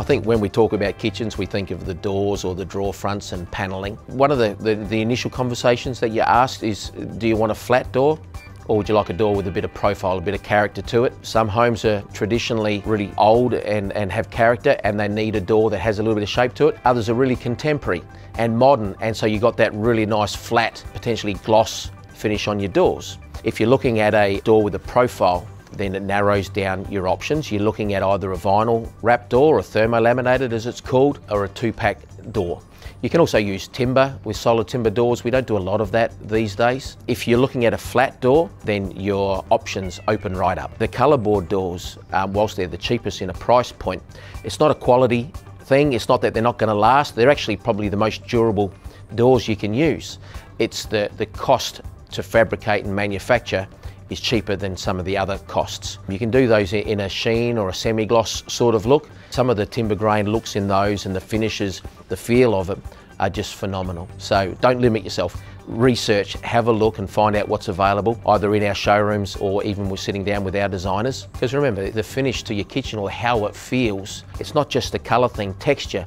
think when we talk about kitchens, we think of the doors or the drawer fronts and panelling. One of the initial conversations that you asked is, do you want a flat door? Or would you like a door with a bit of profile, a bit of character to it? Some homes are traditionally really old and have character, and they need a door that has a little bit of shape to it. Others are really contemporary and modern, and so you got that really nice flat, potentially gloss finish on your doors. If you're looking at a door with a profile, then it narrows down your options. You're looking at either a vinyl wrap door, or thermolaminated as it's called, or a 2-pack door. You can also use timber with solid timber doors. We don't do a lot of that these days. If you're looking at a flat door, then your options open right up. The colourboard doors, whilst they're the cheapest in a price point, it's not a quality thing. It's not that they're not going to last. They're actually probably the most durable doors you can use. It's the cost to fabricate and manufacture is cheaper than some of the other costs. You can do those in a sheen or a semi-gloss sort of look. Some of the timber grain looks in those and the finishes, the feel of it are just phenomenal. So don't limit yourself. Research, have a look and find out what's available, either in our showrooms or even we're sitting down with our designers. Because remember, the finish to your kitchen or how it feels, it's not just the colour thing, texture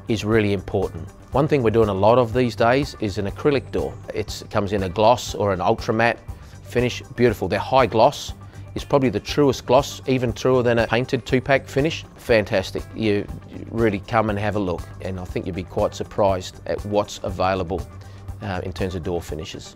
is really important. One thing we're doing a lot of these days is an acrylic door. It comes in a gloss or an ultra matte finish, beautiful. Their high gloss is probably the truest gloss, even truer than a painted 2-pack finish. Fantastic. You really come and have a look, and I think you'll be quite surprised at what's available in terms of door finishes.